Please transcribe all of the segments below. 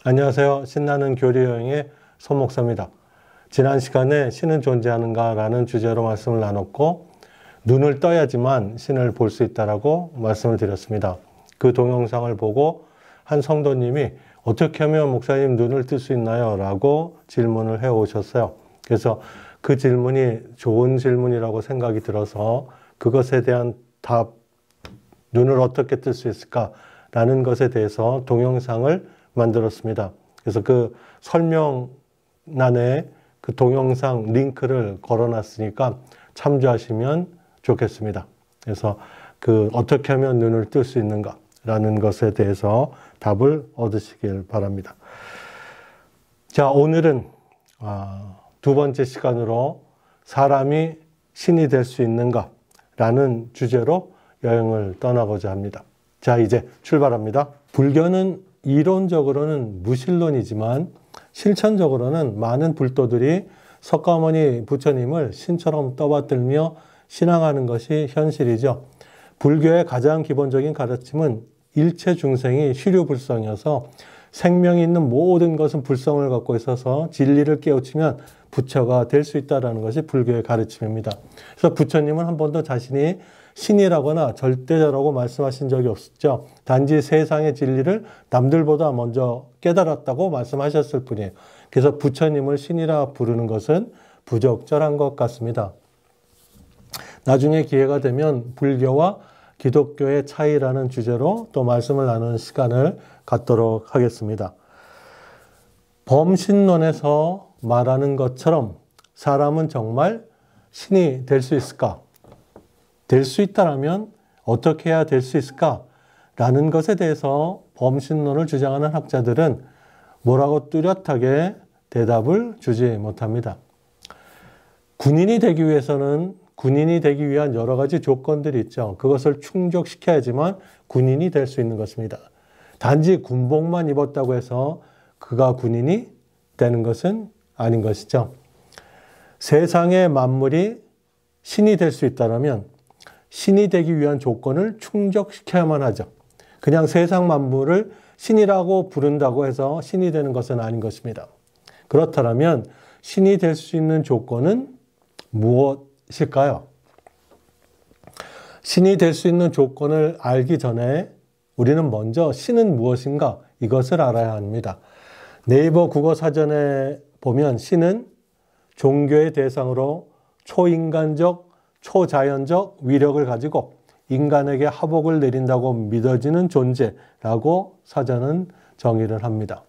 안녕하세요. 신나는 교리여행의 손 목사입니다. 지난 시간에 신은 존재하는가 라는 주제로 말씀을 나눴고 눈을 떠야지만 신을 볼 수 있다라고 말씀을 드렸습니다. 그 동영상을 보고 한 성도님이 어떻게 하면 목사님 눈을 뜰 수 있나요? 라고 질문을 해 오셨어요. 그래서 그 질문이 좋은 질문이라고 생각이 들어서 그것에 대한 답, 눈을 어떻게 뜰 수 있을까? 라는 것에 대해서 동영상을 만들었습니다. 그래서 그 설명란에 그 동영상 링크를 걸어놨으니까 참조하시면 좋겠습니다. 그래서 그 어떻게 하면 눈을 뜰 수 있는가 라는 것에 대해서 답을 얻으시길 바랍니다. 자, 오늘은 두 번째 시간으로 사람이 신이 될 수 있는가 라는 주제로 여행을 떠나고자 합니다. 자, 이제 출발합니다. 불교는 이론적으로는 무신론이지만 실천적으로는 많은 불도들이 석가모니 부처님을 신처럼 떠받들며 신앙하는 것이 현실이죠. 불교의 가장 기본적인 가르침은 일체 중생이虚류불성이어서 생명이 있는 모든 것은 불성을 갖고 있어서 진리를 깨우치면 부처가 될 수 있다는 것이 불교의 가르침입니다. 그래서 부처님은 한 번도 자신이 신이라거나 절대자라고 말씀하신 적이 없었죠. 단지 세상의 진리를 남들보다 먼저 깨달았다고 말씀하셨을 뿐이에요. 그래서 부처님을 신이라 부르는 것은 부적절한 것 같습니다. 나중에 기회가 되면 불교와 기독교의 차이라는 주제로 또 말씀을 나누는 시간을 갖도록 하겠습니다. 범신론에서 말하는 것처럼 사람은 정말 신이 될 수 있을까? 될 수 있다면 어떻게 해야 될 수 있을까? 라는 것에 대해서 범신론을 주장하는 학자들은 뭐라고 뚜렷하게 대답을 주지 못합니다. 군인이 되기 위해서는 군인이 되기 위한 여러 가지 조건들이 있죠. 그것을 충족시켜야지만 군인이 될 수 있는 것입니다. 단지 군복만 입었다고 해서 그가 군인이 되는 것은 아닌 것이죠. 세상의 만물이 신이 될 수 있다면 신이 되기 위한 조건을 충족시켜야만 하죠. 그냥 세상 만물을 신이라고 부른다고 해서 신이 되는 것은 아닌 것입니다. 그렇다면 신이 될 수 있는 조건은 무엇일까요? 신이 될 수 있는 조건을 알기 전에 우리는 먼저 신은 무엇인가 이것을 알아야 합니다. 네이버 국어사전에 보면 신은 종교의 대상으로 초인간적, 초자연적 위력을 가지고 인간에게 하복을 내린다고 믿어지는 존재라고 사전은 정의를 합니다.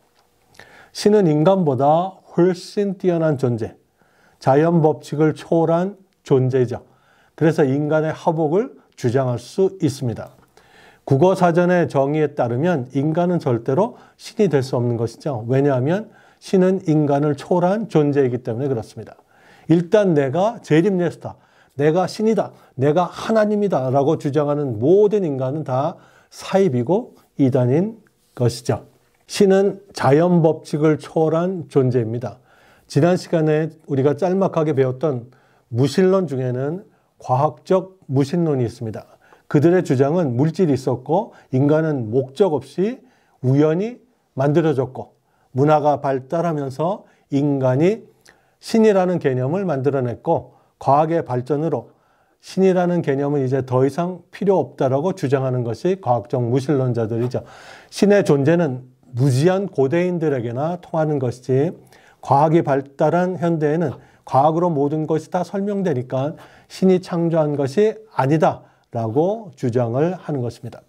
신은 인간보다 훨씬 뛰어난 존재, 자연 법칙을 초월한 존재이죠. 그래서 인간의 하복을 주장할 수 있습니다. 국어사전의 정의에 따르면 인간은 절대로 신이 될 수 없는 것이죠. 왜냐하면 신은 인간을 초월한 존재이기 때문에 그렇습니다. 일단 내가 재림예수다, 내가 신이다, 내가 하나님이다 라고 주장하는 모든 인간은 다 사입이고 이단인 것이죠. 신은 자연 법칙을 초월한 존재입니다. 지난 시간에 우리가 짤막하게 배웠던 무신론 중에는 과학적 무신론이 있습니다. 그들의 주장은 물질이 있었고 인간은 목적 없이 우연히 만들어졌고 문화가 발달하면서 인간이 신이라는 개념을 만들어냈고 과학의 발전으로 신이라는 개념은 이제 더 이상 필요 없다라고 주장하는 것이 과학적 무신론자들이죠. 신의 존재는 무지한 고대인들에게나 통하는 것이지 과학이 발달한 현대에는 과학으로 모든 것이 다 설명되니까 신이 창조한 것이 아니다라고 주장을 하는 것입니다.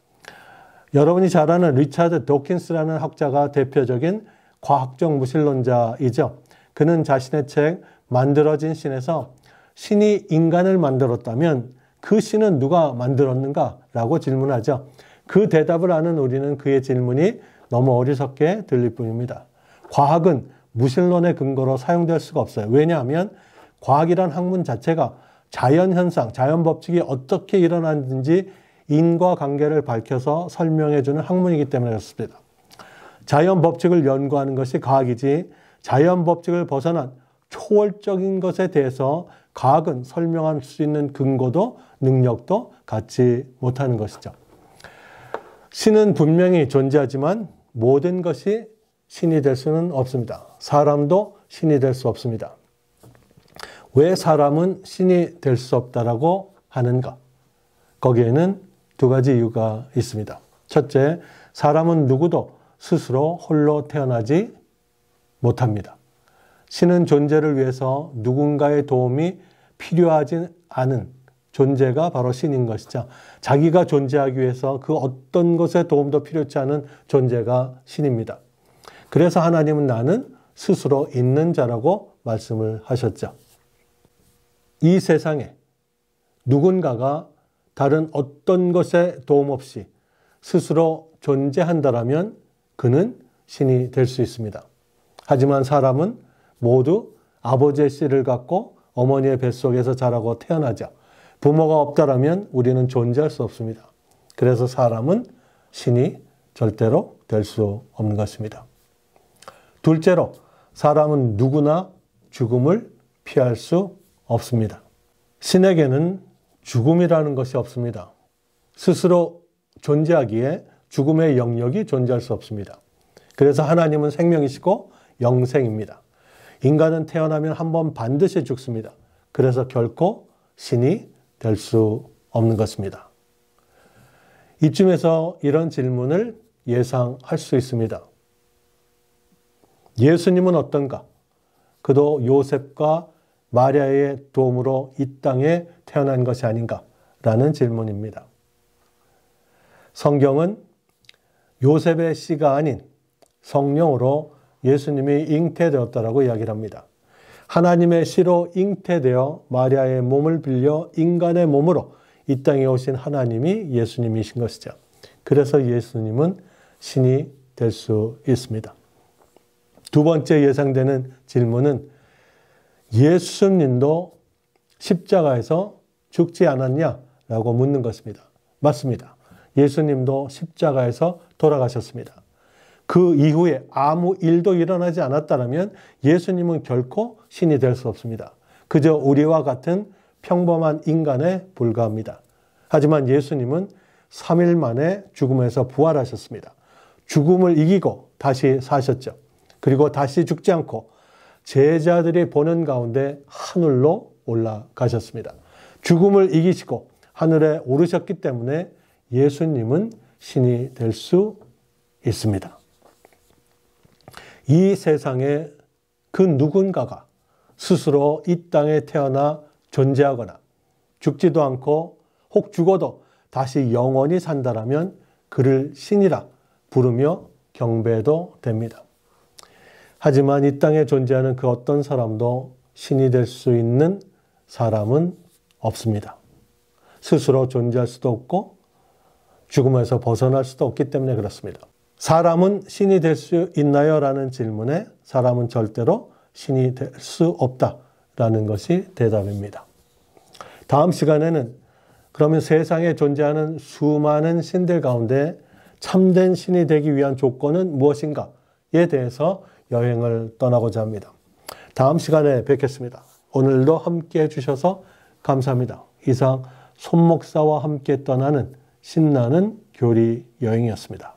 여러분이 잘 아는 리차드 도킨스라는 학자가 대표적인 과학적 무신론자이죠. 그는 자신의 책 만들어진 신에서 신이 인간을 만들었다면 그 신은 누가 만들었는가? 라고 질문하죠. 그 대답을 아는 우리는 그의 질문이 너무 어리석게 들릴 뿐입니다. 과학은 무신론의 근거로 사용될 수가 없어요. 왜냐하면 과학이란 학문 자체가 자연현상, 자연법칙이 어떻게 일어나는지 인과관계를 밝혀서 설명해주는 학문이기 때문에 그렇습니다. 자연법칙을 연구하는 것이 과학이지 자연법칙을 벗어난 초월적인 것에 대해서 과학은 설명할 수 있는 근거도 능력도 갖지 못하는 것이죠. 신은 분명히 존재하지만 모든 것이 신이 될 수는 없습니다. 사람도 신이 될 수 없습니다. 왜 사람은 신이 될 수 없다라고 하는가? 거기에는 두 가지 이유가 있습니다. 첫째, 사람은 누구도 스스로 홀로 태어나지 못합니다. 신은 존재를 위해서 누군가의 도움이 필요하지 않은 존재가 바로 신인 것이죠. 자기가 존재하기 위해서 그 어떤 것의 도움도 필요치 않은 존재가 신입니다. 그래서 하나님은 나는 스스로 있는 자라고 말씀을 하셨죠. 이 세상에 누군가가 다른 어떤 것에 도움 없이 스스로 존재한다라면 그는 신이 될 수 있습니다. 하지만 사람은 모두 아버지의 씨를 갖고 어머니의 뱃속에서 자라고 태어나죠. 부모가 없다라면 우리는 존재할 수 없습니다. 그래서 사람은 신이 절대로 될 수 없는 것입니다. 둘째로, 사람은 누구나 죽음을 피할 수 없습니다. 신에게는 죽음이라는 것이 없습니다. 스스로 존재하기에 죽음의 영역이 존재할 수 없습니다. 그래서 하나님은 생명이시고 영생입니다. 인간은 태어나면 한 번 반드시 죽습니다. 그래서 결코 신이 될 수 없는 것입니다. 이쯤에서 이런 질문을 예상할 수 있습니다. 예수님은 어떤가? 그도 요셉과 마리아의 도움으로 이 땅에 태어난 것이 아닌가라는 질문입니다. 성경은 요셉의 씨가 아닌 성령으로 예수님이 잉태되었다라고 이야기를 합니다. 하나님의 씨로 잉태되어 마리아의 몸을 빌려 인간의 몸으로 이 땅에 오신 하나님이 예수님이신 것이죠. 그래서 예수님은 신이 될 수 있습니다. 두 번째 예상되는 질문은 예수님도 십자가에서 죽지 않았냐라고 묻는 것입니다. 맞습니다. 예수님도 십자가에서 돌아가셨습니다. 그 이후에 아무 일도 일어나지 않았다면 예수님은 결코 신이 될 수 없습니다. 그저 우리와 같은 평범한 인간에 불과합니다. 하지만 예수님은 3일 만에 죽음에서 부활하셨습니다. 죽음을 이기고 다시 사셨죠. 그리고 다시 죽지 않고 제자들이 보는 가운데 하늘로 올라가셨습니다. 죽음을 이기시고 하늘에 오르셨기 때문에 예수님은 신이 될 수 있습니다. 이 세상에 그 누군가가 스스로 이 땅에 태어나 존재하거나 죽지도 않고 혹 죽어도 다시 영원히 산다라면 그를 신이라 부르며 경배도 됩니다. 하지만 이 땅에 존재하는 그 어떤 사람도 신이 될 수 있는 사람은 없습니다. 스스로 존재할 수도 없고 죽음에서 벗어날 수도 없기 때문에 그렇습니다. 사람은 신이 될 수 있나요? 라는 질문에 사람은 절대로 신이 될 수 없다라는 것이 대답입니다. 다음 시간에는 그러면 세상에 존재하는 수많은 신들 가운데 참된 신이 되기 위한 조건은 무엇인가에 대해서 여행을 떠나고자 합니다. 다음 시간에 뵙겠습니다. 오늘도 함께 해주셔서 감사합니다. 이상 손 목사와 함께 떠나는 신나는 교리 여행이었습니다.